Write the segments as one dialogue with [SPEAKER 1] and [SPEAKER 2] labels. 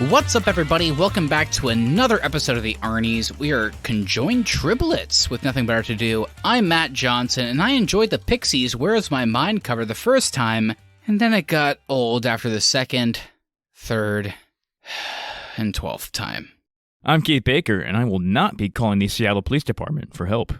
[SPEAKER 1] What's up, everybody? Welcome back to another episode of the Arnies. We are conjoined triplets with nothing better to do. I'm Matt Johnson, and I enjoyed the Pixies' Where's My Mind cover the first time, and then it got old after the second, third, and 12th time.
[SPEAKER 2] I'm Keith Baker, and I will not be calling the Seattle Police Department for help.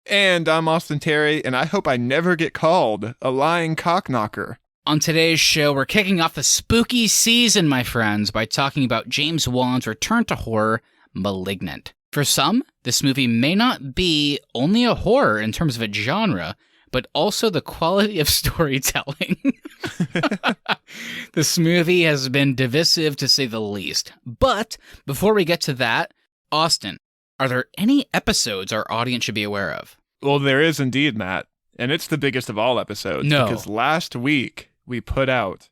[SPEAKER 3] And I'm Austin Terry, and I hope I never get called a lying cockknocker.
[SPEAKER 1] On today's show, we're kicking off the spooky season, my friends, by talking about James Wan's return to horror, Malignant. For some, this movie may not be only a horror in terms of its genre, but also the quality of storytelling. This movie has been divisive, to say the least. But before we get to that, Austin, are there any episodes our audience should be aware of?
[SPEAKER 3] Well, there is indeed, Matt. And it's the biggest of all episodes.
[SPEAKER 1] No.
[SPEAKER 3] Because last week, we put out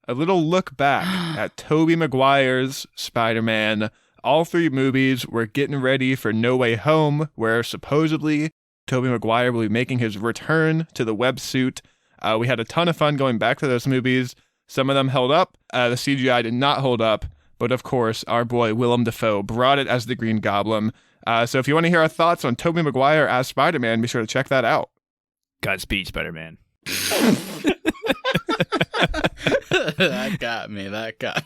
[SPEAKER 3] a little look back at Tobey Maguire's Spider-Man. All three movies were getting ready for No Way Home, where supposedly Tobey Maguire will be making his return to the web suit. We had a ton of fun going back to those movies. Some of them held up. The CGI did not hold up. But of course, our boy Willem Dafoe brought it as the Green Goblin. So if you want to hear our thoughts on Tobey Maguire as Spider-Man, be sure to check that out.
[SPEAKER 2] Godspeed, Spider-Man.
[SPEAKER 1] That got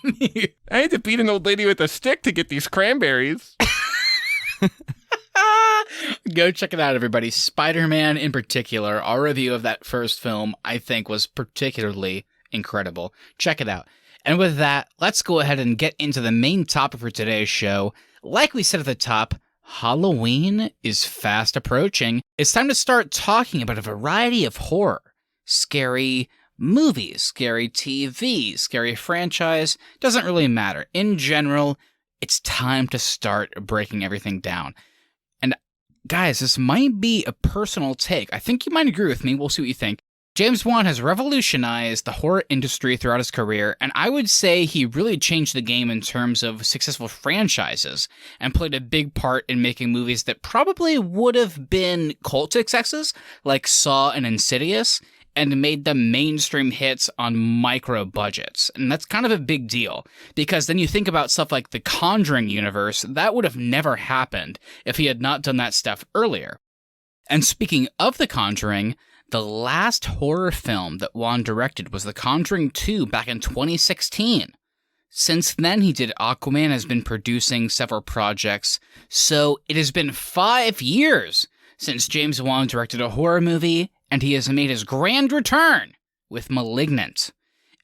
[SPEAKER 1] me.
[SPEAKER 3] I had to beat an old lady with a stick to get these cranberries.
[SPEAKER 1] Go check it out, everybody. Spider-Man in particular, our review of that first film, I think, was particularly incredible. Check it out. And with that, let's go ahead and get into the main topic for today's show. Like we said at the top, Halloween is fast approaching. It's time to start talking about a variety of horror. Scary movies, scary TV, scary franchise, doesn't really matter. In general, it's time to start breaking everything down. And guys, this might be a personal take. I think you might agree with me. We'll see what you think. James Wan has revolutionized the horror industry throughout his career, and I would say he really changed the game in terms of successful franchises and played a big part in making movies that probably would have been cult successes, like Saw and Insidious, and made them mainstream hits on micro budgets. And that's kind of a big deal, because then you think about stuff like the Conjuring universe, that would have never happened if he had not done that stuff earlier. And speaking of The Conjuring, the last horror film that Wan directed was The Conjuring 2 back in 2016. Since then, he did Aquaman, has been producing several projects, so it has been 5 years since James Wan directed a horror movie, and he has made his grand return with Malignant.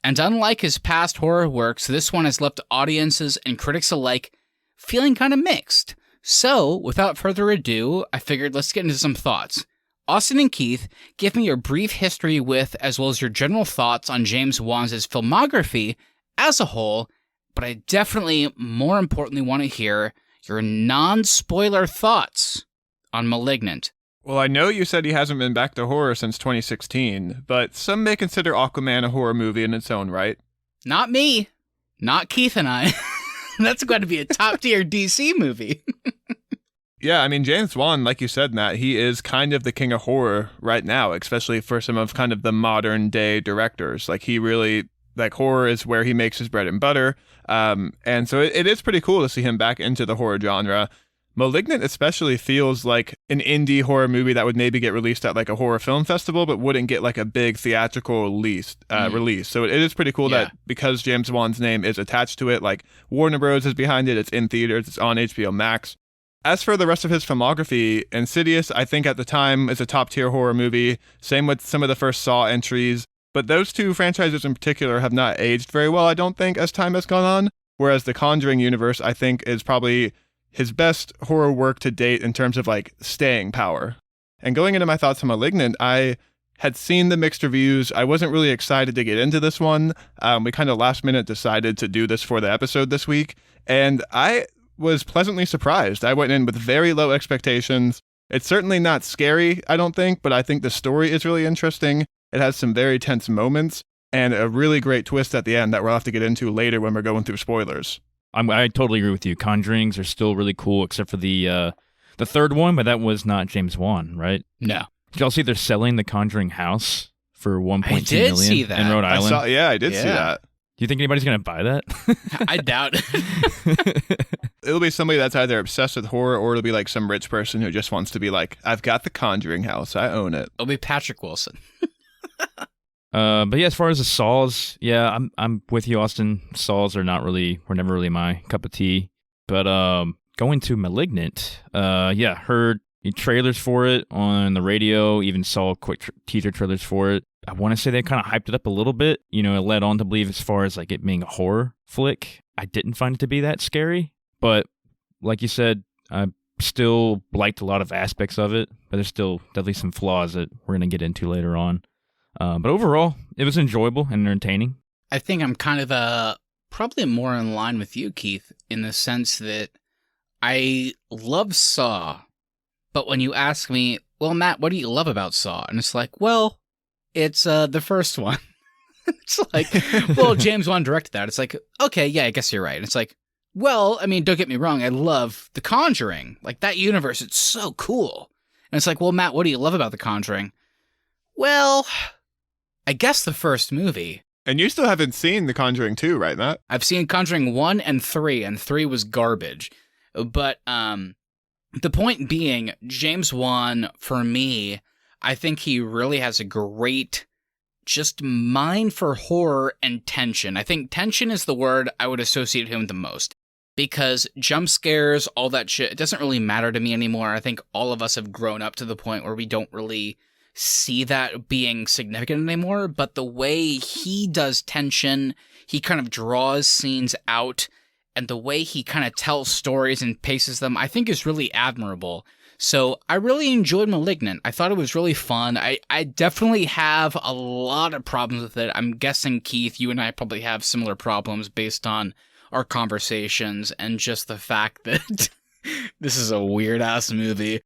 [SPEAKER 1] And unlike his past horror works, this one has left audiences and critics alike feeling kind of mixed. So, without further ado, I figured let's get into some thoughts. Austin and Keith, give me your brief history with, as well as your general thoughts on James Wan's filmography as a whole, but I definitely, more importantly, want to hear your non-spoiler thoughts on Malignant.
[SPEAKER 3] Well, I know you said he hasn't been back to horror since 2016, but some may consider Aquaman a horror movie in its own right.
[SPEAKER 1] Not me. Not Keith and I. That's going to be a top-tier DC movie.
[SPEAKER 3] Yeah, I mean, James Wan, like you said, Matt, he is kind of the king of horror right now, especially for some of kind of the modern day directors. Like, he really, like, horror is where he makes his bread and butter. And so it is pretty cool to see him back into the horror genre. Malignant especially feels like an indie horror movie that would maybe get released at like a horror film festival, but wouldn't get like a big theatrical release. So it is pretty cool that because James Wan's name is attached to it, like Warner Bros. Is behind it, it's in theaters, it's on HBO Max. As for the rest of his filmography, Insidious, I think at the time is a top-tier horror movie. Same with some of the first Saw entries. But those two franchises in particular have not aged very well, I don't think, as time has gone on. Whereas the Conjuring universe, I think, is probably his best horror work to date in terms of, like, staying power. And going into my thoughts on Malignant, I had seen the mixed reviews. I wasn't really excited to get into this one. We kind of last minute decided to do this for the episode this week. And I was pleasantly surprised. I went in with very low expectations. It's certainly not scary, I don't think, but I think the story is really interesting. It has some very tense moments and a really great twist at the end that we'll have to get into later when we're going through spoilers.
[SPEAKER 2] I totally agree with you. Conjurings are still really cool, except for the third one, but that was not James Wan, right?
[SPEAKER 1] No.
[SPEAKER 2] Did y'all see they're selling the Conjuring house for $1.2 million
[SPEAKER 1] see that.
[SPEAKER 2] in Rhode Island?
[SPEAKER 3] I did see that.
[SPEAKER 2] Do you think anybody's going to buy that?
[SPEAKER 1] I doubt.
[SPEAKER 3] It'll be somebody that's either obsessed with horror or it'll be like some rich person who just wants to be like, I've got the Conjuring house. I own it.
[SPEAKER 1] It'll be Patrick Wilson.
[SPEAKER 2] But yeah, as far as the Saws, yeah, I'm with you, Austin. Saws were never really my cup of tea. But going to Malignant, yeah, heard trailers for it on the radio, even saw quick teaser trailers for it. I want to say they kind of hyped it up a little bit. You know, it led on to believe as far as like it being a horror flick. I didn't find it to be that scary, but like you said, I still liked a lot of aspects of it, but there's still definitely some flaws that we're going to get into later on. But overall, it was enjoyable and entertaining.
[SPEAKER 1] I think I'm kind of probably more in line with you, Keith, in the sense that I love Saw, but when you ask me, well, Matt, what do you love about Saw? And it's like, well, it's the first one. It's like, well, James Wan directed that. It's like, okay, yeah, I guess you're right. And it's like, well, I mean, don't get me wrong, I love The Conjuring. Like, that universe, it's so cool. And it's like, well, Matt, what do you love about The Conjuring? Well, I guess the first movie.
[SPEAKER 3] And you still haven't seen The Conjuring 2, right, Matt?
[SPEAKER 1] I've seen Conjuring 1 and 3 was garbage. But the point being, James Wan, for me, I think he really has a great just mind for horror and tension. I think tension is the word I would associate him the most. Because jump scares, all that shit, it doesn't really matter to me anymore. I think all of us have grown up to the point where we don't really see that being significant anymore. But the way he does tension, he kind of draws scenes out, and the way he kind of tells stories and paces them, I think is really admirable. So I really enjoyed Malignant. I thought it was really fun. I definitely have a lot of problems with it. I'm guessing, Keith, you and I probably have similar problems based on our conversations and just the fact that this is a weird-ass movie.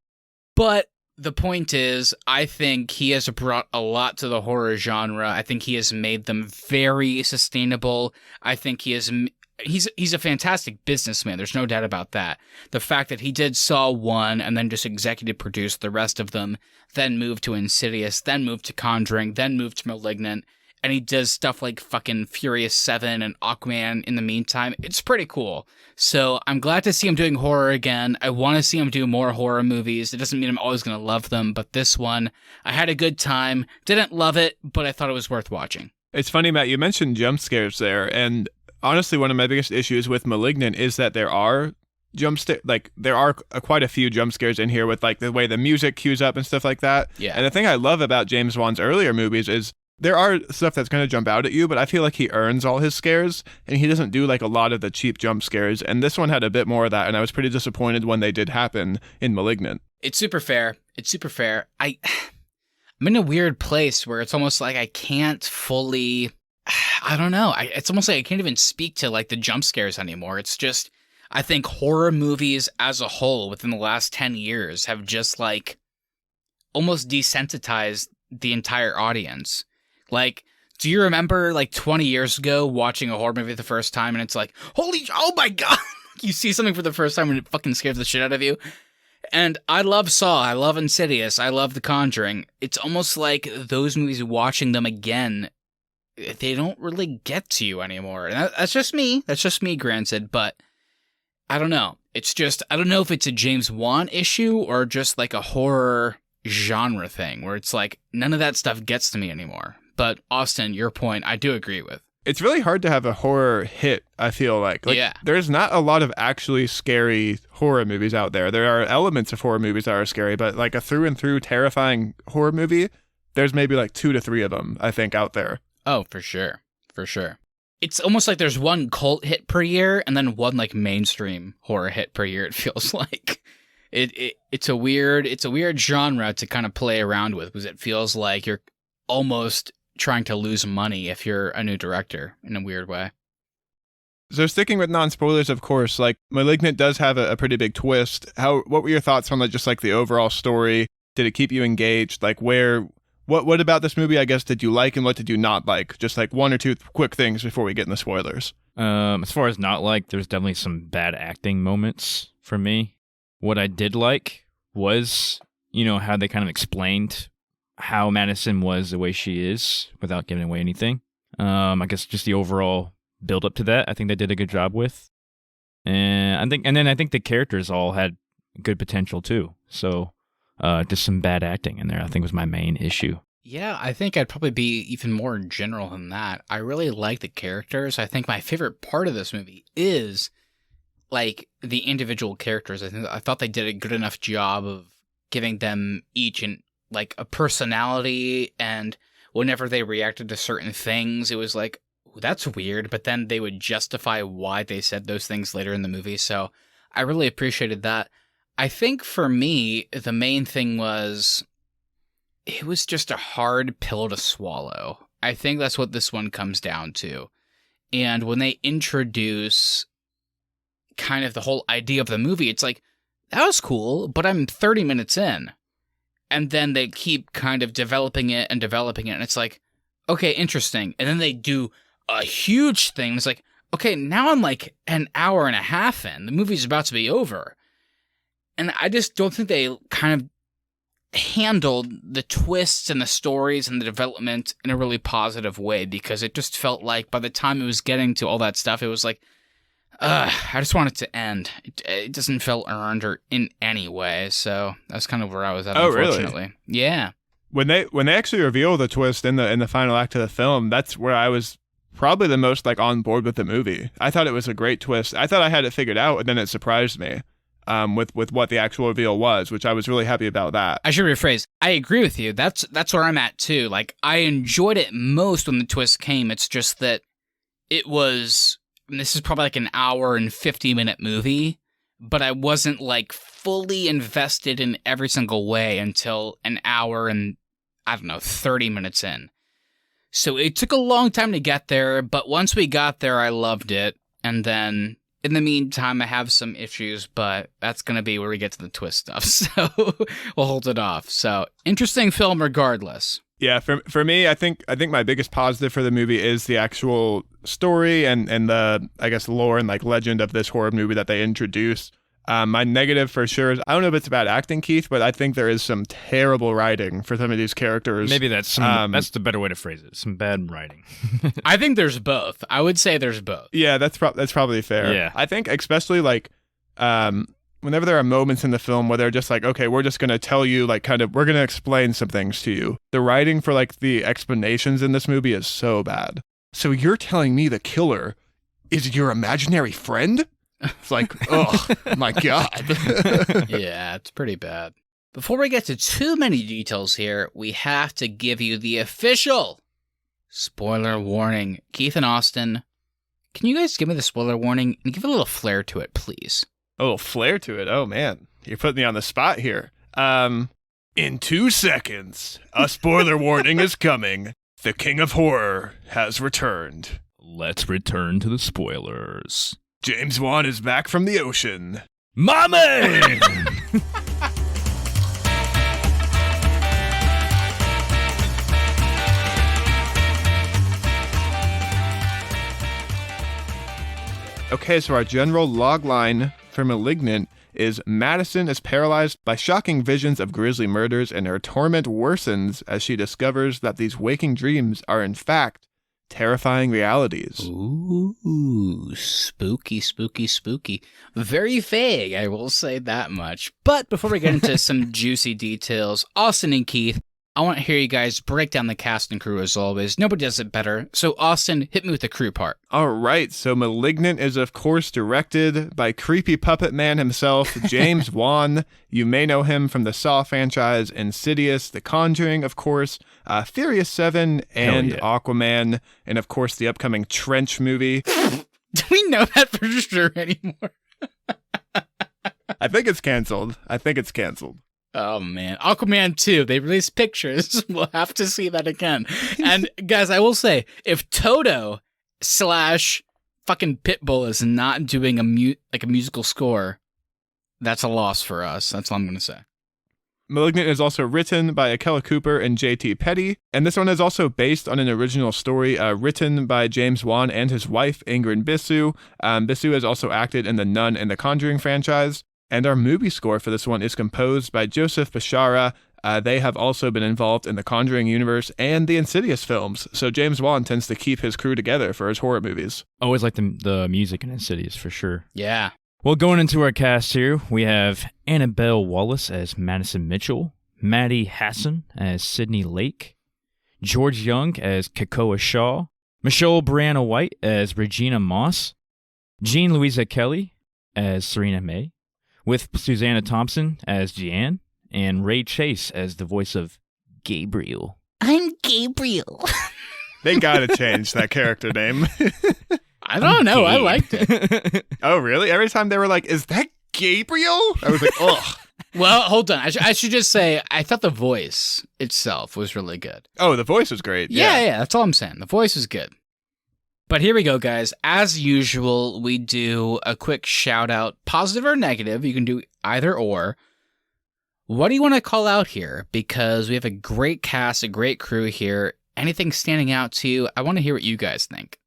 [SPEAKER 1] But the point is, I think he has brought a lot to the horror genre. I think he has made them very sustainable. I think he's a fantastic businessman. There's no doubt about that. The fact that he did Saw 1 and then just executive produced the rest of them, then moved to Insidious, then moved to Conjuring, then moved to Malignant, and he does stuff like fucking Furious 7 and Aquaman in the meantime. It's pretty cool. So I'm glad to see him doing horror again. I want to see him do more horror movies. It doesn't mean I'm always going to love them, but this one, I had a good time. Didn't love it, but I thought it was worth watching.
[SPEAKER 3] It's funny, Matt, you mentioned jump scares there, and honestly, one of my biggest issues with Malignant is that there are quite a few jump scares in here with like the way the music cues up and stuff like that.
[SPEAKER 1] Yeah.
[SPEAKER 3] And the thing I love about James Wan's earlier movies is there are stuff that's going to jump out at you, but I feel like he earns all his scares, and he doesn't do like a lot of the cheap jump scares. And this one had a bit more of that, and I was pretty disappointed when they did happen in Malignant.
[SPEAKER 1] It's super fair. I'm in a weird place where it's almost like I can't fully, I don't know. It's almost like I can't even speak to like the jump scares anymore. It's just, I think horror movies as a whole within the last 10 years have just like almost desensitized the entire audience. Like, do you remember like 20 years ago watching a horror movie the first time and it's like, oh my God, you see something for the first time and it fucking scares the shit out of you? And I love Saw, I love Insidious, I love The Conjuring. It's almost like those movies, watching them again, they don't really get to you anymore. And that's just me, granted, but I don't know. It's just, I don't know if it's a James Wan issue or just like a horror genre thing where it's like none of that stuff gets to me anymore. But Austin, your point, I do agree with.
[SPEAKER 3] It's really hard to have a horror hit, I feel like.
[SPEAKER 1] Yeah.
[SPEAKER 3] There's not a lot of actually scary horror movies out there. There are elements of horror movies that are scary, but like a through and through terrifying horror movie, there's maybe like 2 to 3 of them, I think, out there.
[SPEAKER 1] Oh, for sure. It's almost like there's one cult hit per year and then one like mainstream horror hit per year, it feels like. It's a weird genre to kind of play around with, because it feels like you're almost trying to lose money if you're a new director in a weird way.
[SPEAKER 3] So sticking with non-spoilers, of course, like Malignant does have a pretty big twist. What were your thoughts on just like the overall story? Did it keep you engaged? Like what about this movie, I guess, did you like and what did you not like? Just like 1 or 2 quick things before we get in the spoilers.
[SPEAKER 2] As far as not like, there's definitely some bad acting moments for me. What I did like was, how they kind of explained how Madison was the way she is without giving away anything. I guess just the overall build up to that. I think they did a good job with, and I think the characters all had good potential too. So, just some bad acting in there, I think, was my main issue.
[SPEAKER 1] Yeah, I think I'd probably be even more general than that. I really like the characters. I think my favorite part of this movie is like the individual characters. I thought they did a good enough job of giving them each like a personality, and whenever they reacted to certain things, it was like, "Ooh, that's weird," but then they would justify why they said those things later in the movie. So I really appreciated that. I think for me, the main thing was it was just a hard pill to swallow. I think that's what this one comes down to. And when they introduce kind of the whole idea of the movie, it's like, that was cool, but I'm 30 minutes in. And then they keep kind of developing it, and it's like, okay, interesting. And then they do a huge thing. It's like, okay, now I'm like an hour and a half in. The movie's about to be over. And I just don't think they kind of handled the twists and the stories and the development in a really positive way, because it just felt like by the time it was getting to all that stuff, it was like, I just want it to end. It doesn't feel earned or in any way. So that's kind of where I was at, unfortunately.
[SPEAKER 3] Really?
[SPEAKER 1] Yeah.
[SPEAKER 3] When they actually reveal the twist in the final act of the film, that's where I was probably the most like on board with the movie. I thought it was a great twist. I thought I had it figured out, and then it surprised me. With what the actual reveal was, which I was really happy about that.
[SPEAKER 1] I should rephrase. I agree with you. That's where I'm at too. Like, I enjoyed it most when the twist came. It's just that it was, and this is probably like an hour and 50-minute movie, but I wasn't like fully invested in every single way until an hour and, I don't know, 30 minutes in. So it took a long time to get there, but once we got there, I loved it. And then in the meantime, I have some issues, but that's going to be where we get to the twist stuff, so we'll hold it off. So, interesting film regardless.
[SPEAKER 3] Yeah, for me, I think my biggest positive for the movie is the actual story and the, I guess, lore and like legend of this horror movie that they introduce. My negative for sure is, I don't know if it's bad acting, Keith, but I think there is some terrible writing for some of these characters.
[SPEAKER 2] Maybe that's the better way to phrase it. Some bad writing.
[SPEAKER 1] I think there's both. I would say there's both.
[SPEAKER 3] Yeah, that's probably fair.
[SPEAKER 2] Yeah.
[SPEAKER 3] I think especially like whenever there are moments in the film where they're just like, okay, we're just going to tell you, like, kind of, we're going to explain some things to you. The writing for like the explanations in this movie is so bad. So you're telling me the killer is your imaginary friend? It's like, oh my God.
[SPEAKER 1] Yeah, it's pretty bad. Before we get to too many details here, we have to give you the official spoiler warning. Keith and Austin, can you guys give me the spoiler warning and give a little flair to it, please?
[SPEAKER 3] A little flair to it. Oh man, you're putting me on the spot here. In 2 seconds, a spoiler warning is coming. The King of Horror has returned.
[SPEAKER 2] Let's return to the spoilers.
[SPEAKER 3] James Wan is back from the ocean.
[SPEAKER 2] Mommy!
[SPEAKER 3] Okay, so our general log line for Malignant is Madison is paralyzed by shocking visions of grisly murders, and her torment worsens as she discovers that these waking dreams are in fact terrifying realities.
[SPEAKER 1] Ooh, spooky, spooky, spooky. Very vague, I will say that much. But before we get into some juicy details, Austin and Keith, I want to hear you guys break down the cast and crew as always. Nobody does it better. So Austin, hit me with the crew part.
[SPEAKER 3] All right, so Malignant is of course directed by creepy puppet man himself, James Wan. You may know him from the Saw franchise, Insidious, The Conjuring, of course, Furious 7, and Aquaman, and of course the upcoming Trench movie.
[SPEAKER 1] Do we know that for sure anymore?
[SPEAKER 3] I think it's canceled.
[SPEAKER 1] Oh, man. Aquaman 2, they released pictures. We'll have to see that again. And, guys, I will say, if Toto / fucking Pitbull is not doing a musical score, that's a loss for us. That's all I'm going to say.
[SPEAKER 3] Malignant is also written by Akela Cooper and J.T. Petty, and this one is also based on an original story written by James Wan and his wife, Ingrid Bissu. Bissu has also acted in The Nun and The Conjuring franchise. And our movie score for this one is composed by Joseph Bashara. They have also been involved in the Conjuring universe and the Insidious films, so James Wan tends to keep his crew together for his horror movies.
[SPEAKER 2] Always like the music in Insidious, for sure.
[SPEAKER 1] Yeah.
[SPEAKER 2] Well, going into our cast here, we have Annabelle Wallace as Madison Mitchell, Maddie Hassan as Sydney Lake, George Young as Kakoa Shaw, Michelle Brianna White as Regina Moss, Jean Louisa Kelly as Serena May, with Susanna Thompson as Jeanne, and Ray Chase as the voice of Gabriel.
[SPEAKER 1] I'm Gabriel.
[SPEAKER 3] They gotta change that character name.
[SPEAKER 1] I don't know. I liked it.
[SPEAKER 3] Oh, really? Every time they were like, is that Gabriel? I was like, ugh.
[SPEAKER 1] Well, hold on. I should just say, I thought the voice itself was really good.
[SPEAKER 3] Oh, the voice was great.
[SPEAKER 1] Yeah, that's all I'm saying. The voice is good. But here we go, guys. As usual, we do a quick shout out, positive or negative. You can do either or. What do you want to call out here? Because we have a great cast, a great crew here. Anything standing out to you? I want to hear what you guys think.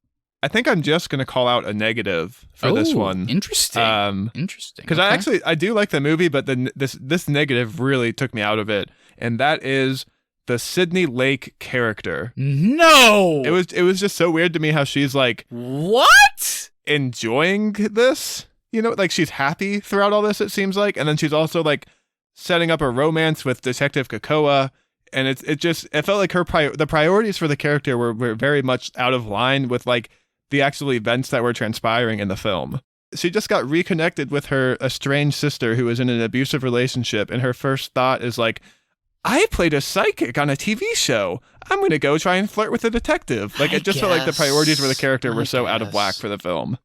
[SPEAKER 3] I think I'm just going to call out a negative for this one.
[SPEAKER 1] Interesting. Interesting.
[SPEAKER 3] Because I do like the movie, but this negative really took me out of it, and that is the Sydney Lake character.
[SPEAKER 1] No!
[SPEAKER 3] It was just so weird to me how she's like,
[SPEAKER 1] what?
[SPEAKER 3] Enjoying this? You know, like she's happy throughout all this, it seems like, and then she's also like setting up a romance with Detective Kakoa. And it felt like the priorities for the character were very much out of line with like the actual events that were transpiring in the film. She just got reconnected with her estranged sister who was in an abusive relationship, and her first thought is like, I played a psychic on a TV show. I'm going to go try and flirt with a detective. Like, it just felt like the priorities for the character were so out of whack for the film.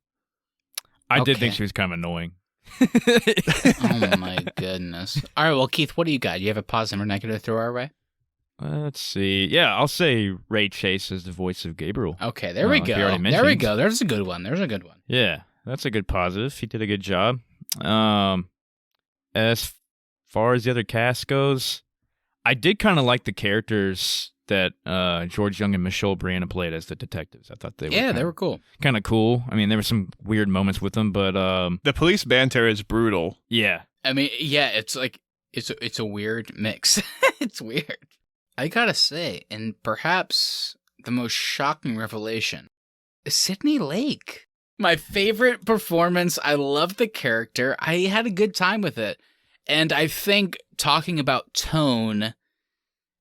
[SPEAKER 2] I did think she was kind of annoying.
[SPEAKER 1] Oh my goodness. All right, well, Keith, what do you got? You have a positive or negative to throw our way?
[SPEAKER 2] Let's see. Yeah, I'll say Ray Chase is the voice of Gabriel.
[SPEAKER 1] Okay, there we go. There we go. There's a good one.
[SPEAKER 2] Yeah, that's a good positive. He did a good job. As far as the other cast goes, I did kind of like the characters that George Young and Michelle Brianna played as the detectives. I thought they were
[SPEAKER 1] cool.
[SPEAKER 2] Kind of cool. I mean, there were some weird moments with them, but
[SPEAKER 3] the police banter is brutal.
[SPEAKER 2] Yeah.
[SPEAKER 1] I mean, yeah, it's like it's a weird mix. It's weird. I gotta say, and perhaps the most shocking revelation, Sydney Lake. My favorite performance. I love the character. I had a good time with it. And I think talking about tone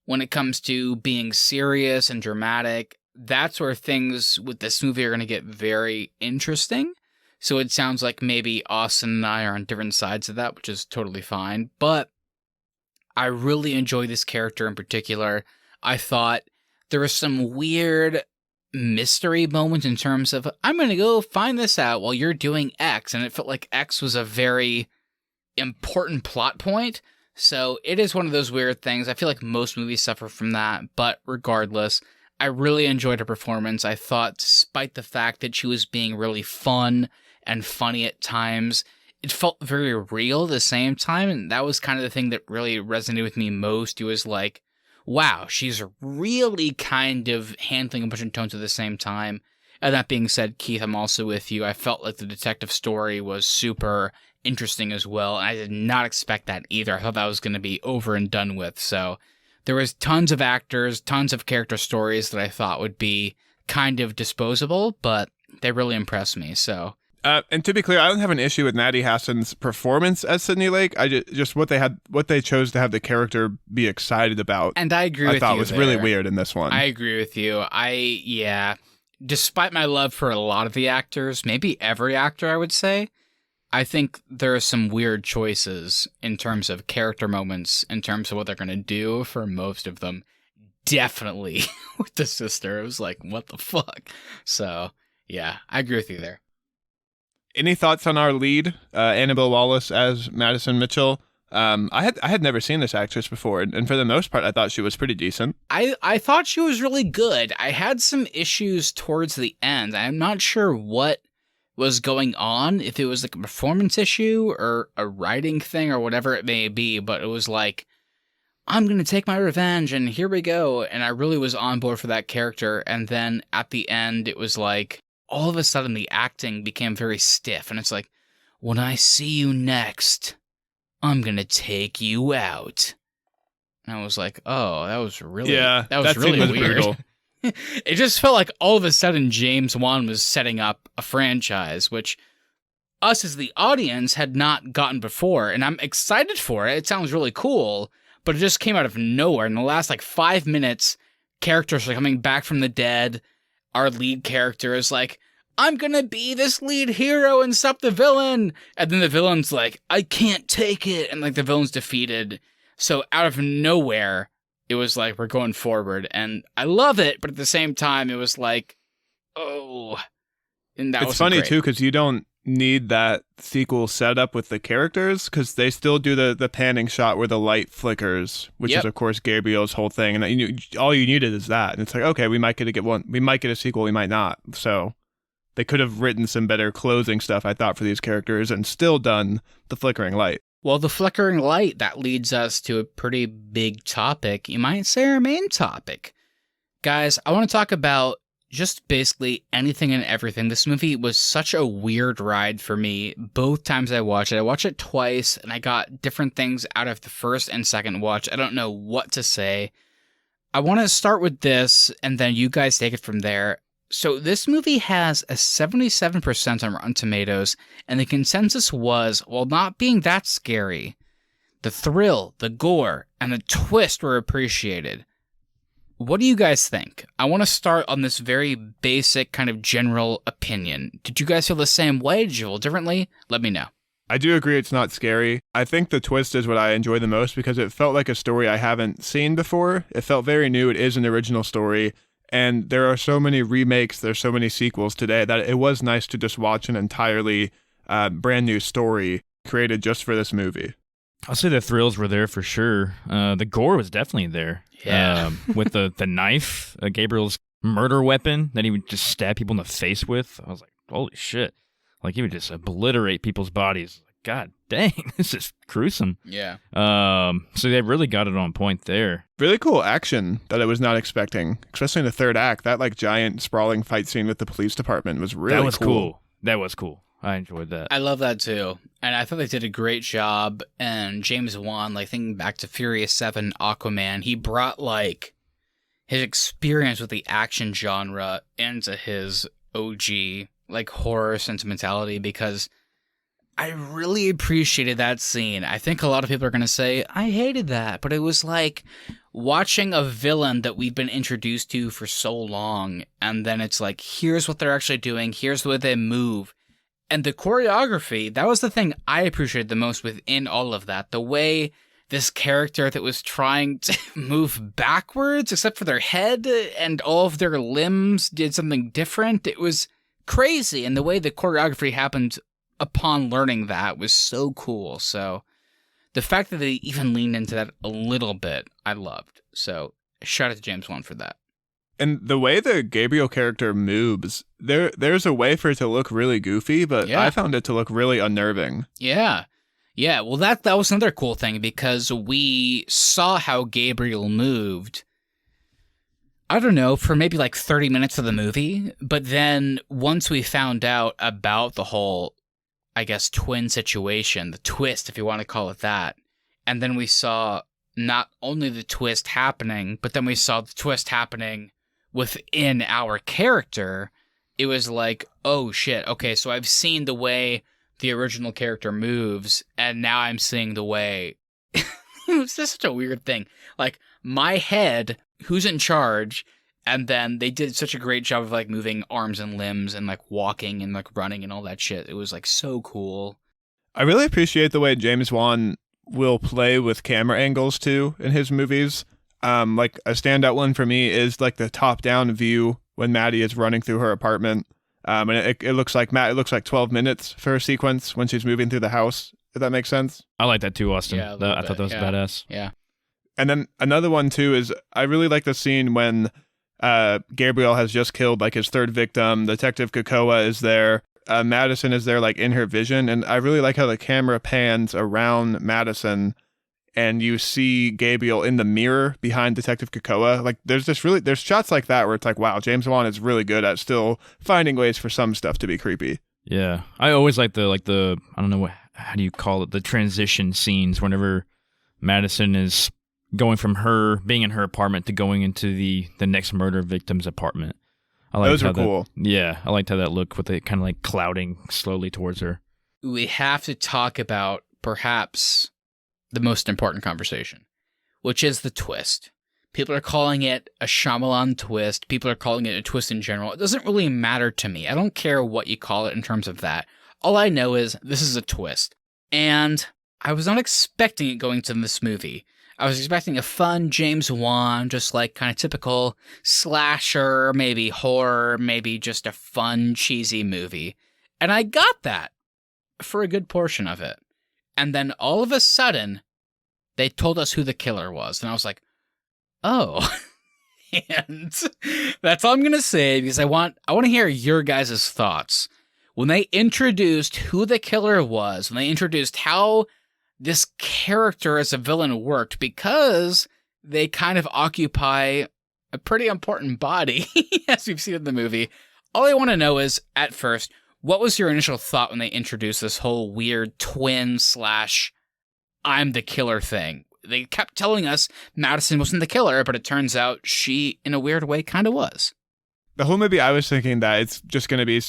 [SPEAKER 1] when it comes to being serious and dramatic, that's where things with this movie are going to get very interesting. So it sounds like maybe Austin and I are on different sides of that, which is totally fine. But I really enjoy this character in particular. I thought there was some weird mystery moments in terms of, I'm going to go find this out while you're doing X. And it felt like X was a very important plot point. So it is one of those weird things. I feel like most movies suffer from that. But regardless, I really enjoyed her performance. I thought, despite the fact that she was being really fun and funny at times, it felt very real at the same time, and that was kind of the thing that really resonated with me most. It was like, wow, she's really kind of handling a bunch of tones at the same time. And that being said, Keith, I'm also with you. I felt like the detective story was super interesting as well, and I did not expect that either. I thought that was going to be over and done with. So there was tons of actors, tons of character stories that I thought would be kind of disposable, but they really impressed me, so...
[SPEAKER 3] and to be clear, I don't have an issue with Maddie Hassan's performance as Sydney Lake. I just what they chose to have the character be excited about.
[SPEAKER 1] And I agree with you.
[SPEAKER 3] I thought was really weird in this one.
[SPEAKER 1] I agree with you. Despite my love for a lot of the actors, maybe every actor, I would say, I think there are some weird choices in terms of character moments, in terms of what they're going to do for most of them. Definitely with the sister. It was like, what the fuck? So, yeah, I agree with you there.
[SPEAKER 3] Any thoughts on our lead, Annabelle Wallace as Madison Mitchell? I had never seen this actress before, and for the most part, I thought she was pretty decent.
[SPEAKER 1] I thought she was really good. I had some issues towards the end. I'm not sure what was going on, if it was like a performance issue or a writing thing or whatever it may be, but it was like, I'm going to take my revenge, and here we go. And I really was on board for that character, and then at the end, it was like, all of a sudden the acting became very stiff, and it's like, when I see you next, I'm gonna take you out. And I was like, oh, that was really
[SPEAKER 3] scene
[SPEAKER 1] really
[SPEAKER 3] was
[SPEAKER 1] weird.
[SPEAKER 3] brutal.
[SPEAKER 1] It just felt like all of a sudden James Wan was setting up a franchise, which us as the audience had not gotten before, and I'm excited for it. It sounds really cool, but it just came out of nowhere. In the last 5 minutes, characters are coming back from the dead. Our lead character is like, I'm gonna be this lead hero and stop the villain. And then the villain's like, I can't take it. And the villain's defeated. So out of nowhere, it was like, we're going forward. And I love it, but at the same time, it was like, oh. And that was
[SPEAKER 3] funny,
[SPEAKER 1] great.
[SPEAKER 3] too, because you don't need that sequel setup with the characters, because they still do the panning shot where the light flickers, which is, of course, Gabriel's whole thing. And all you needed is that. And it's like, okay, we might get a sequel, we might not. So they could have written some better closing stuff, I thought, for these characters and still done the flickering light.
[SPEAKER 1] Well, the flickering light, that leads us to a pretty big topic. You might say our main topic. Guys, I want to talk about just basically anything and everything. This movie was such a weird ride for me both times I watched it. I watched it twice, and I got different things out of the first and second watch. I don't know what to say. I want to start with this, and then you guys take it from there. So this movie has a 77% on Rotten Tomatoes, and the consensus was, while not being that scary, the thrill, the gore, and the twist were appreciated. What do you guys think? I want to start on this very basic kind of general opinion. Did you guys feel the same way? Did you feel differently? Let me know.
[SPEAKER 3] I do agree it's not scary. I think the twist is what I enjoy the most because it felt like a story I haven't seen before. It felt very new. It is an original story. And there are so many remakes, there's so many sequels today that it was nice to just watch an entirely brand new story created just for this movie.
[SPEAKER 2] I'll say the thrills were there for sure. The gore was definitely there.
[SPEAKER 1] Yeah.
[SPEAKER 2] With the knife, Gabriel's murder weapon that he would just stab people in the face with. I was like, holy shit. He would just obliterate people's bodies. God dang, this is gruesome.
[SPEAKER 1] Yeah.
[SPEAKER 2] So they really got it on point there.
[SPEAKER 3] Really cool action that I was not expecting, especially in the third act. That giant sprawling fight scene with the police department was really
[SPEAKER 2] cool. That was cool. That was cool. I enjoyed that.
[SPEAKER 1] I love that too. And I thought they did a great job. And James Wan, thinking back to Furious 7, Aquaman, he brought his experience with the action genre into his OG horror sentimentality, because I really appreciated that scene. I think a lot of people are going to say, I hated that, but it was like watching a villain that we've been introduced to for so long, and then it's like, here's what they're actually doing, here's the way they move. And the choreography, that was the thing I appreciated the most within all of that. The way this character that was trying to move backwards, except for their head, and all of their limbs did something different. It was crazy, and the way the choreography happened upon learning that was so cool. So the fact that they even leaned into that a little bit, I loved. So shout out to James Wan for that.
[SPEAKER 3] And the way the Gabriel character moves, there's a way for it to look really goofy, but I found it to look really unnerving.
[SPEAKER 1] Yeah. Yeah, well, that was another cool thing, because we saw how Gabriel moved, I don't know, for maybe 30 minutes of the movie, but then once we found out about the whole, I guess, twin situation, the twist, if you want to call it that, and then we saw not only the twist happening, but then we saw the twist happening within our character, it was like, oh shit, okay, so I've seen the way the original character moves, and now I'm seeing the way... It's just such a weird thing. My head, who's in charge, and then they did such a great job of moving arms and limbs and walking and running and all that shit. It was so cool.
[SPEAKER 3] I really appreciate the way James Wan will play with camera angles too in his movies. A standout one for me is the top-down view when Maddie is running through her apartment. And it looks like 12 minutes for a sequence when she's moving through the house, if that makes sense.
[SPEAKER 2] I like that too, Austin.
[SPEAKER 1] Yeah,
[SPEAKER 2] I thought that was badass.
[SPEAKER 1] Yeah.
[SPEAKER 3] And then another one too is I really like the scene when Gabriel has just killed his third victim. Detective Kakoa is there. Madison is there in her vision. And I really like how the camera pans around Madison and you see Gabriel in the mirror behind Detective Kakoa. There's shots like that where it's wow, James Wan is really good at still finding ways for some stuff to be creepy.
[SPEAKER 2] Yeah. I always like the I don't know how do you call it, the transition scenes whenever Madison is going from her being in her apartment to going into the next murder victim's apartment.
[SPEAKER 3] Those are cool.
[SPEAKER 2] Yeah, I liked how that looked with it kind of like clouding slowly towards her.
[SPEAKER 1] We have to talk about perhaps the most important conversation, which is the twist. People are calling it a Shyamalan twist. People are calling it a twist in general. It doesn't really matter to me. I don't care what you call it in terms of that. All I know is this is a twist. And I was not expecting it going to this movie. I was expecting a fun James Wan, just like kind of typical slasher, maybe horror, maybe just a fun, cheesy movie. And I got that for a good portion of it. And then all of a sudden, they told us who the killer was. And I was like, oh. And that's all I'm going to say, because I want to hear your guys' thoughts. When they introduced who the killer was, when they introduced how this character as a villain worked, because they kind of occupy a pretty important body, as we've seen in the movie, all I want to know is, at first, what was your initial thought when they introduced this whole weird twin / I'm the killer thing? They kept telling us Madison wasn't the killer, but it turns out she, in a weird way, kind of was.
[SPEAKER 3] The whole movie, I was thinking that it's just going to be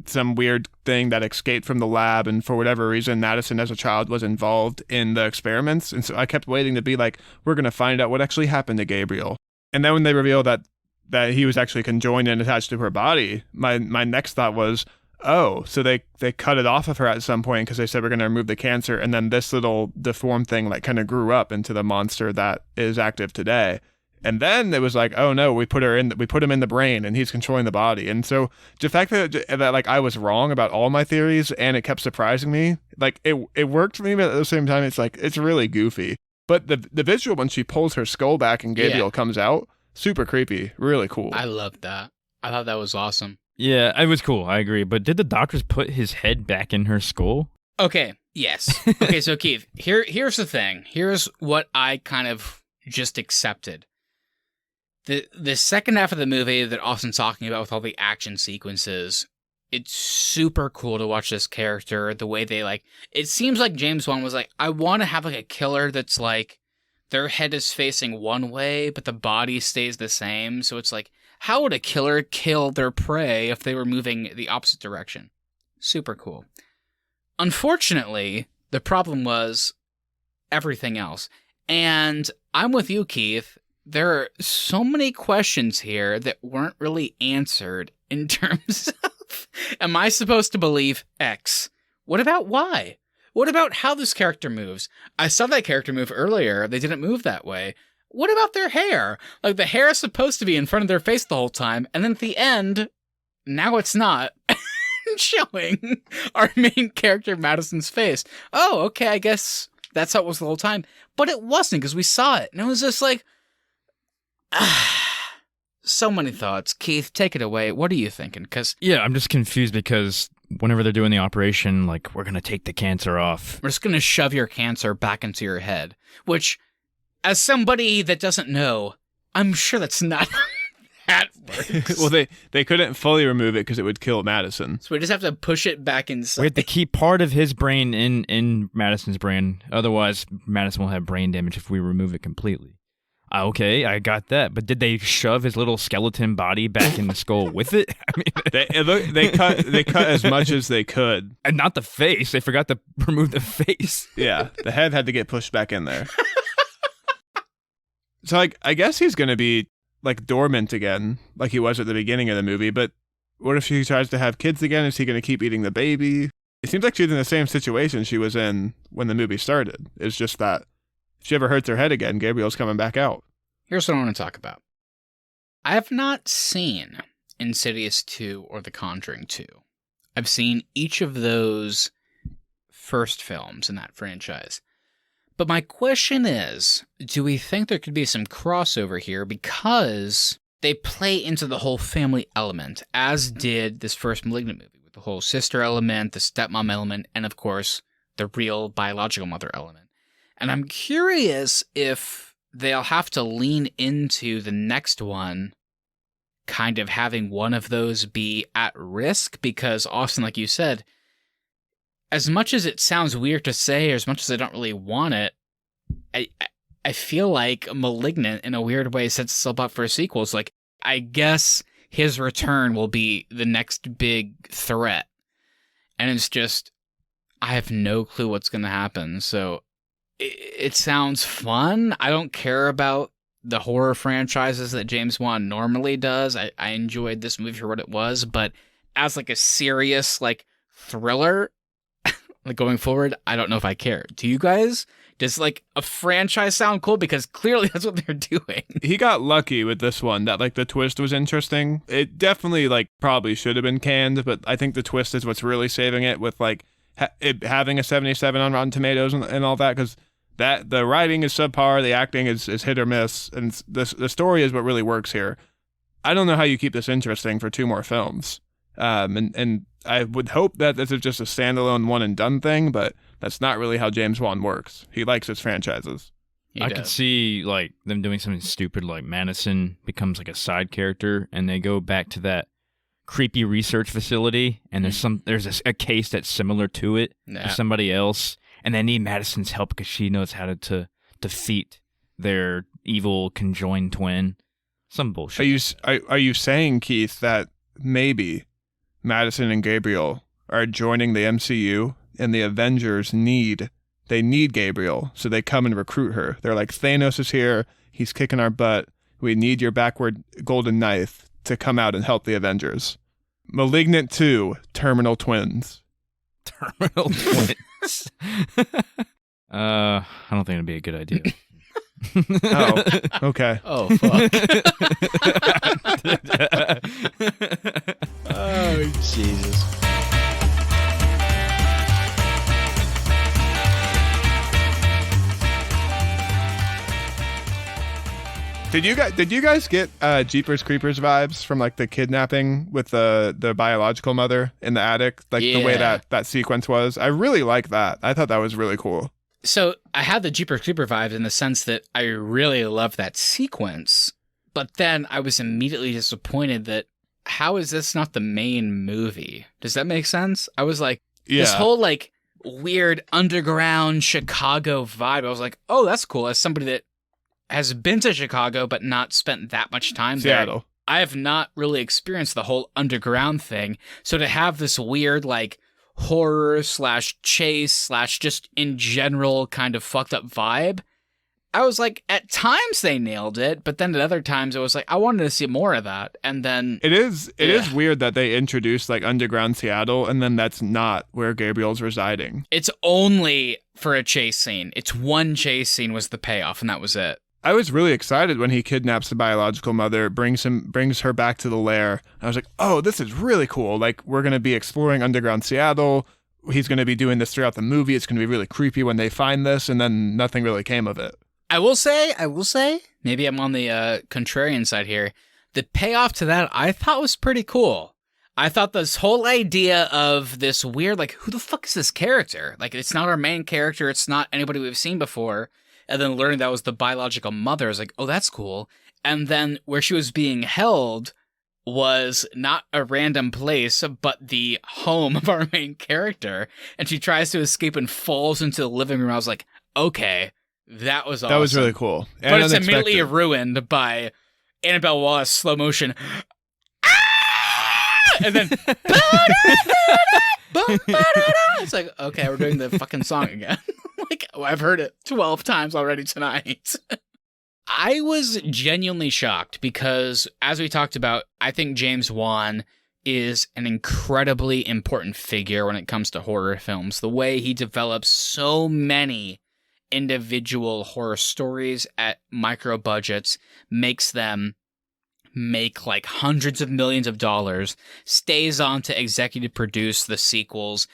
[SPEAKER 3] some weird thing that escaped from the lab, and for whatever reason, Madison as a child was involved in the experiments, and so I kept waiting to be like, we're going to find out what actually happened to Gabriel. And then when they revealed that he was actually conjoined and attached to her body, my next thought was, oh, so they cut it off of her at some point because they said we're going to remove the cancer, and then this little deformed thing like kind of grew up into the monster that is active today. And then it was like, oh no, we put him in the brain and he's controlling the body. And so the fact that like I was wrong about all my theories and it kept surprising me, like it worked for me, but at the same time it's like it's really goofy. But the visual when she pulls her skull back and Gabriel comes out, super creepy, really cool.
[SPEAKER 1] I loved that. I thought that was awesome.
[SPEAKER 2] Yeah, it was cool. I agree. But did the doctors put his head back in her skull?
[SPEAKER 1] Okay. Yes. Okay. So Keith, here's the thing. Here's what I kind of just accepted. The second half of the movie that Austin's talking about with all the action sequences, it's super cool to watch this character, the way they like, it seems like James Wan was like, I want to have like a killer that's like, their head is facing one way, but the body stays the same. So it's like, how would a killer kill their prey if they were moving the opposite direction? Super cool. Unfortunately, the problem was everything else. And I'm with you, Keith. There are so many questions here that weren't really answered in terms of, am I supposed to believe X? What about Y? What about how this character moves? I saw that character move earlier. They didn't move that way. What about their hair? Like, the hair is supposed to be in front of their face the whole time, and then at the end, now it's not showing our main character Madison's face. Oh, okay, I guess that's how it was the whole time. But it wasn't, because we saw it, and it was just like, so many thoughts. Keith, take it away. What are you thinking? Because
[SPEAKER 2] yeah, I'm just confused because whenever they're doing the operation, like, we're going to take the cancer off.
[SPEAKER 1] We're just going to shove your cancer back into your head, which, as somebody that doesn't know, I'm sure that's not how that works.
[SPEAKER 3] Well, they couldn't fully remove it because it would kill Madison.
[SPEAKER 1] So we just have to push it back inside.
[SPEAKER 2] We have to keep part of his brain in Madison's brain. Otherwise, Madison will have brain damage if we remove it completely. Okay, I got that. But did they shove his little skeleton body back in the skull with it? I mean,
[SPEAKER 3] they cut as much as they could,
[SPEAKER 2] and not the face. They forgot to remove the face.
[SPEAKER 3] Yeah, the head had to get pushed back in there. So, like, I guess he's going to be like dormant again, like he was at the beginning of the movie. But what if she tries to have kids again? Is he going to keep eating the baby? It seems like she's in the same situation she was in when the movie started. It's just that if she ever hurts her head again, Gabriel's coming back out.
[SPEAKER 1] Here's what I want to talk about. I have not seen Insidious 2 or The Conjuring 2. I've seen each of those first films in that franchise. But my question is, do we think there could be some crossover here because they play into the whole family element, as did this first Malignant movie, with the whole sister element, the stepmom element, and of course, the real biological mother element. And I'm curious if they'll have to lean into the next one, kind of having one of those be at risk, because Austin, like you said, as much as it sounds weird to say, or as much as I don't really want it, I I feel like Malignant, in a weird way, sets itself up for a sequel. It's like, I guess his return will be the next big threat. And it's just, I have no clue what's going to happen. So it sounds fun. I don't care about the horror franchises that James Wan normally does. I enjoyed this movie for what it was, but as like a serious like thriller, like going forward, I don't know if I care. Do you guys? Does like a franchise sound cool? Because clearly that's what they're doing.
[SPEAKER 3] He got lucky with this one that like the twist was interesting. It definitely like probably should have been canned, but I think the twist is what's really saving it with like it having a 77 on Rotten Tomatoes and all that, because that the writing is subpar, the acting is hit or miss, and the story is what really works here. I don't know how you keep this interesting for 2 more films. And I would hope that this is just a standalone one and done thing, but that's not really how James Wan works. He likes his franchises.
[SPEAKER 2] I could see like them doing something stupid, like Madison becomes like a side character, and they go back to that creepy research facility, and there's a case that's similar to it for somebody else, and they need Madison's help because she knows how to defeat their evil conjoined twin. Some bullshit.
[SPEAKER 3] Are you saying, Keith, that maybe Madison and Gabriel are joining the MCU, and the Avengers need Gabriel, so they come and recruit her? They're like, Thanos is here, he's kicking our butt, we need your backward golden knife to come out and help the Avengers. Malignant 2, Terminal Twins.
[SPEAKER 2] Terminal Twins. I don't think it'd be a good idea.
[SPEAKER 3] Oh, okay.
[SPEAKER 1] Oh, fuck. Oh, Jesus.
[SPEAKER 3] Did you guys get Jeepers Creepers vibes from like the kidnapping with the biological mother in the attic? Like the way that sequence was? I really like that. I thought that was really cool.
[SPEAKER 1] So I had the Jeepers Creeper vibes in the sense that I really loved that sequence, but then I was immediately disappointed that how is this not the main movie? Does that make sense? I was like, this whole like weird underground Chicago vibe. I was like, oh, that's cool. As somebody that has been to Chicago but not spent that much time
[SPEAKER 3] Seattle.
[SPEAKER 1] there, I have not really experienced the whole underground thing. So to have this weird like horror / chase / just in general kind of fucked up vibe, I was like, at times they nailed it, but then at other times it was like, I wanted to see more of that. And then
[SPEAKER 3] it is weird that they introduced like underground Seattle, and then that's not where Gabriel's residing.
[SPEAKER 1] It's only for a chase scene. It's one chase scene was the payoff, and that was it.
[SPEAKER 3] I was really excited when he kidnaps the biological mother, brings her back to the lair. I was like, oh, this is really cool. Like, we're going to be exploring underground Seattle. He's going to be doing this throughout the movie. It's going to be really creepy when they find this, and then nothing really came of it.
[SPEAKER 1] I will say, maybe I'm on the contrarian side here. The payoff to that I thought was pretty cool. I thought this whole idea of this weird, like, who the fuck is this character? Like, it's not our main character. It's not anybody we've seen before. And then learning that was the biological mother, I was like, oh, that's cool. And then where she was being held was not a random place, but the home of our main character. And she tries to escape and falls into the living room. I was like, okay, that was awesome.
[SPEAKER 3] That was really cool. And
[SPEAKER 1] but it's immediately ruined by Annabelle Wallace slow motion. And then it's like, okay, we're doing the fucking song again. Like, I've heard it 12 times already tonight. I was genuinely shocked because, as we talked about, I think James Wan is an incredibly important figure when it comes to horror films. The way he develops so many individual horror stories at micro budgets makes them make like hundreds of millions of dollars, stays on to executive produce the sequels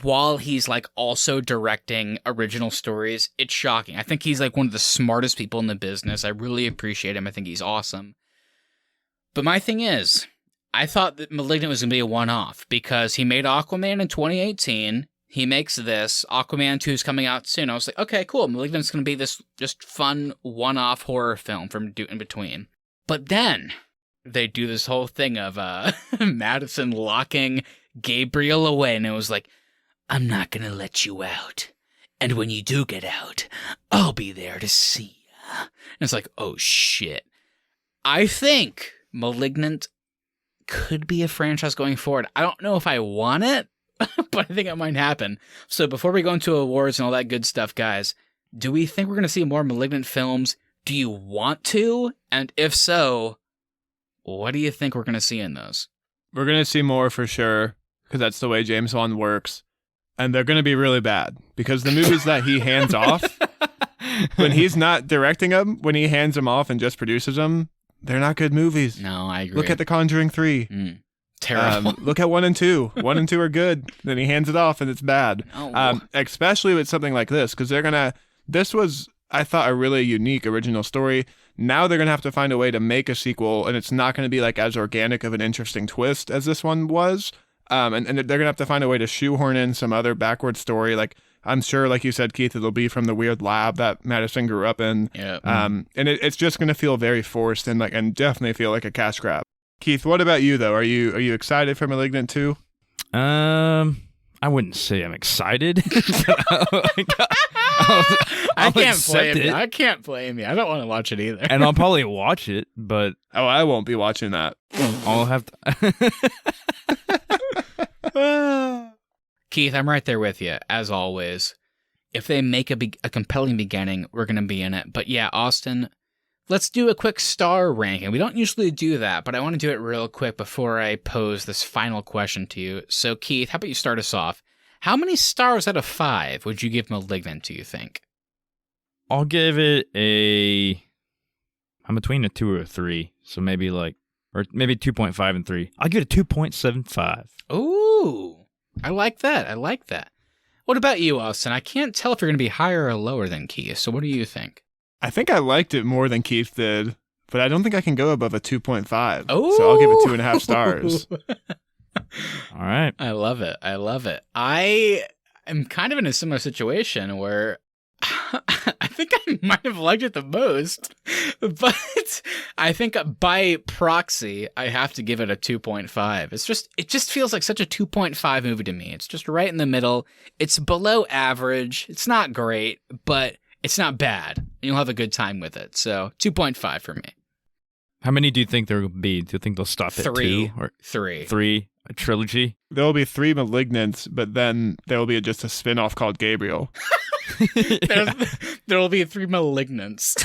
[SPEAKER 1] while he's like also directing original stories. It's shocking. I think he's like one of the smartest people in the business. I really appreciate him. I think he's awesome. But my thing is, I thought that Malignant was going to be a one-off because he made Aquaman in 2018. He makes this. Aquaman 2 is coming out soon. I was like, okay, cool. Malignant's going to be this just fun one-off horror film from in between. But then they do this whole thing of Madison locking Gabriel away, and it was like, I'm not going to let you out. And when you do get out, I'll be there to see you. And it's like, oh shit. I think Malignant could be a franchise going forward. I don't know if I want it, but I think it might happen. So before we go into awards and all that good stuff, guys, do we think we're going to see more Malignant films? Do you want to? And if so, what do you think we're going to see in those?
[SPEAKER 3] We're going to see more for sure, because that's the way James Wan works. And they're going to be really bad, because the movies that he hands off, when he's not directing them, when he hands them off and just produces them, they're not good movies.
[SPEAKER 1] No, I agree.
[SPEAKER 3] Look at The Conjuring 3.
[SPEAKER 1] Terrible.
[SPEAKER 3] Look at 1 and 2. 1 and 2 are good. Then he hands it off and it's bad. Especially with something like this, because this was, I thought, a really unique original story. Now they're going to have to find a way to make a sequel, and it's not going to be like as organic of an interesting twist as this one was. And they're going to have to find a way to shoehorn in some other backward story. Like, I'm sure, like you said, Keith, it'll be from the weird lab that Madison grew up in.
[SPEAKER 1] Yeah.
[SPEAKER 3] And it's just going to feel very forced and definitely feel like a cash grab. Keith, what about you though? Are you excited for Malignant 2?
[SPEAKER 2] I wouldn't say I'm excited.
[SPEAKER 1] I can't blame you. I don't want to watch it either.
[SPEAKER 2] And I'll probably watch it, but
[SPEAKER 3] I won't be watching that.
[SPEAKER 2] I'll have to.
[SPEAKER 1] Keith, I'm right there with you, as always. If they make a compelling beginning, we're going to be in it. But yeah, Austin, let's do a quick star ranking. We don't usually do that, but I want to do it real quick before I pose this final question to you. So, Keith, how about you start us off? How many stars out of 5 would you give Malignant, do you think?
[SPEAKER 2] I'll give it I'm between a 2 or a 3. So maybe 2.5 and 3. I'll give it a 2.75.
[SPEAKER 1] Ooh. I like that. What about you, Austin? I can't tell if you're going to be higher or lower than Keith, so what do you think?
[SPEAKER 3] I think I liked it more than Keith did, but I don't think I can go above a 2.5.
[SPEAKER 1] Oh!
[SPEAKER 3] So I'll give it 2.5 stars.
[SPEAKER 2] All right.
[SPEAKER 1] I love it. I am kind of in a similar situation where I think I might have liked it the most, but I think by proxy, I have to give it a 2.5. It just feels like such a 2.5 movie to me. It's just right in the middle. It's below average. It's not great, but it's not bad. And you'll have a good time with it. So 2.5 for me.
[SPEAKER 2] How many do you think there will be? Do you think they'll stop at 2? Or
[SPEAKER 1] 3.
[SPEAKER 2] 3? A trilogy?
[SPEAKER 3] There will be 3 Malignants, but then there will be just a spin-off called Gabriel.
[SPEAKER 1] There will be 3 Malignants.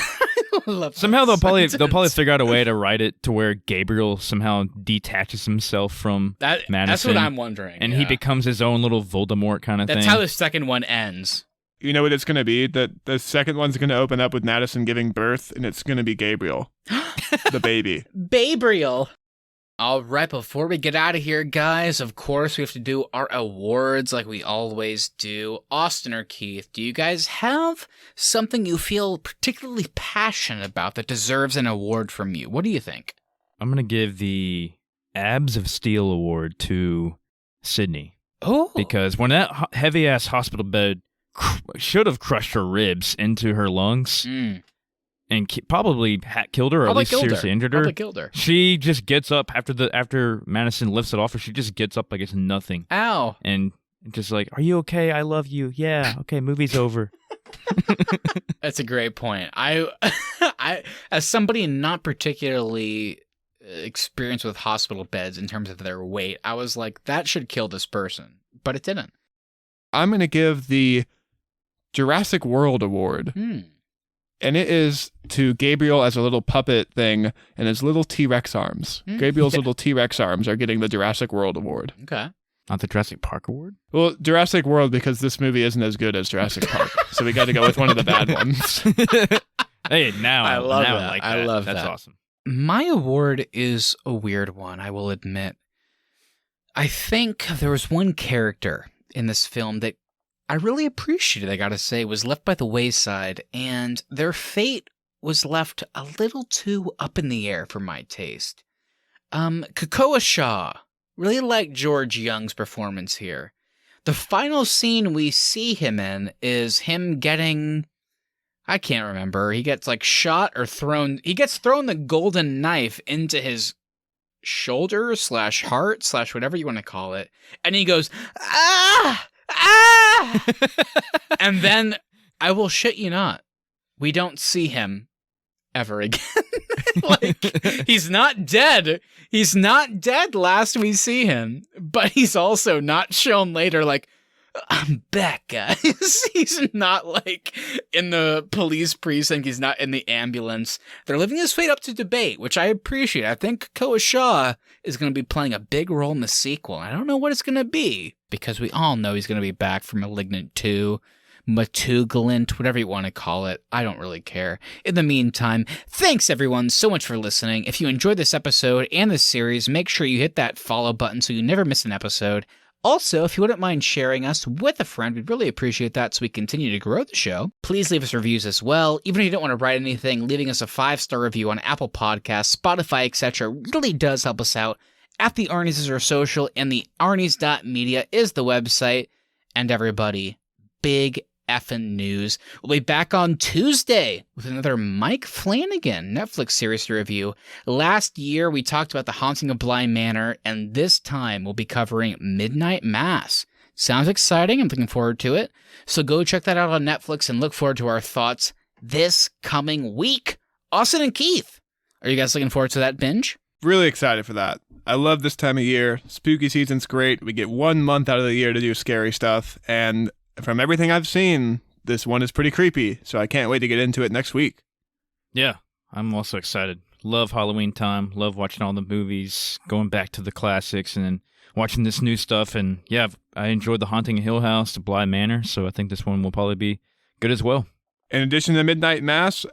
[SPEAKER 2] Somehow they'll probably figure out a way to write it to where Gabriel somehow detaches himself from Madison.
[SPEAKER 1] That's what I'm wondering.
[SPEAKER 2] And he becomes his own little Voldemort kind of thing.
[SPEAKER 1] That's how the second one ends.
[SPEAKER 3] You know what it's going to be? The second one's going to open up with Madison giving birth, and it's going to be Gabriel, the baby.
[SPEAKER 1] Gabriel. All right, before we get out of here, guys, of course, we have to do our awards like we always do. Austin or Keith, do you guys have something you feel particularly passionate about that deserves an award from you? What do you think?
[SPEAKER 2] I'm going to give the Abs of Steel award to Sydney.
[SPEAKER 1] Oh.
[SPEAKER 2] Because when that heavy-ass hospital bed should have crushed her ribs into her lungs and probably killed her, or at least seriously injured her.
[SPEAKER 1] Probably killed her.
[SPEAKER 2] She just gets up after Madison lifts it off her. She just gets up like it's nothing.
[SPEAKER 1] Ow.
[SPEAKER 2] And just like, are you okay? I love you. Yeah. Okay. Movie's over.
[SPEAKER 1] That's a great point. I, as somebody not particularly experienced with hospital beds in terms of their weight, I was like, that should kill this person, but it didn't.
[SPEAKER 3] I'm going to give the Jurassic World award. And it is to Gabriel as a little puppet thing and his little T-Rex arms. Gabriel's little T-Rex arms are getting the Jurassic World award.
[SPEAKER 1] Okay.
[SPEAKER 2] Not the Jurassic Park award?
[SPEAKER 3] Well, Jurassic World, because this movie isn't as good as Jurassic Park. So we got to go with one of the bad ones.
[SPEAKER 2] Hey, now I love that. Like that.
[SPEAKER 1] I love
[SPEAKER 2] That's
[SPEAKER 1] that.
[SPEAKER 2] awesome.
[SPEAKER 1] My award is a weird one, I will admit. I think there was one character in this film that I really appreciated, I gotta say, was left by the wayside, and their fate was left a little too up in the air for my taste. Kakoa Shaw. Really liked George Young's performance here. The final scene we see him in is him getting... I can't remember. He gets shot or thrown... He gets thrown the golden knife into his shoulder / heart / whatever you want to call it. And he goes, ah! Ah! And then, I will shit you not, we don't see him ever again. Like, he's not dead. He's not dead last we see him, but he's also not shown later like, I'm back, guys. He's not like in the police precinct. He's not in the ambulance. They're leaving his fate up to debate, which I appreciate. I think Koa Shaw is going to be playing a big role in the sequel. I don't know what it's going to be, because we all know he's going to be back for Malignant 2, Matugalant, whatever you want to call it. I don't really care. In the meantime, thanks everyone so much for listening. If you enjoyed this episode and this series, make sure you hit that follow button so you never miss an episode. Also, if you wouldn't mind sharing us with a friend, we'd really appreciate that so we continue to grow the show. Please leave us reviews as well. Even if you don't want to write anything, leaving us a 5-star review on Apple Podcasts, Spotify, etc. really does help us out. At the Arnies is our social, and the Arnies.media is the website. And everybody, big effing news. We'll be back on Tuesday with another Mike Flanagan Netflix series to review. Last year, we talked about The Haunting of Bly Manor, and this time we'll be covering Midnight Mass. Sounds exciting. I'm looking forward to it. So go check that out on Netflix and look forward to our thoughts this coming week. Austin and Keith, are you guys looking forward to that binge?
[SPEAKER 3] Really excited for that. I love this time of year. Spooky season's great. We get 1 month out of the year to do scary stuff, and from everything I've seen, this one is pretty creepy, so I can't wait to get into it next week.
[SPEAKER 2] Yeah, I'm also excited. Love Halloween time. Love watching all the movies, going back to the classics, and then watching this new stuff. And yeah, I enjoyed The Haunting of Hill House, The Bly Manor, so I think this one will probably be good as well.
[SPEAKER 3] In addition to Midnight Mass,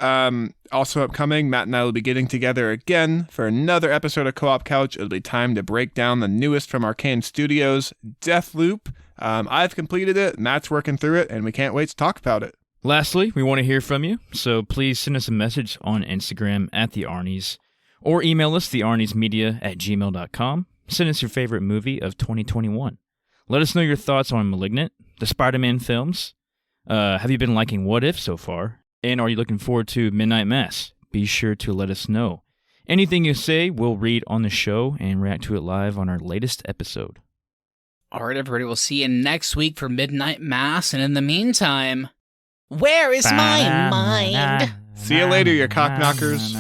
[SPEAKER 3] also upcoming, Matt and I will be getting together again for another episode of Co-op Couch. It'll be time to break down the newest from Arcane Studios, Deathloop. I've completed it, Matt's working through it, and we can't wait to talk about it.
[SPEAKER 2] Lastly, we want to hear from you, so please send us a message on Instagram at The Arnies, or email us, thearniesmedia@gmail.com. Send us your favorite movie of 2021. Let us know your thoughts on Malignant, the Spider-Man films. Have you been liking What If so far? And are you looking forward to Midnight Mass? Be sure to let us know. Anything you say, we'll read on the show and react to it live on our latest episode.
[SPEAKER 1] All right, everybody, we'll see you next week for Midnight Mass. And in the meantime, where is my mind?
[SPEAKER 3] See you later, you cock knockers.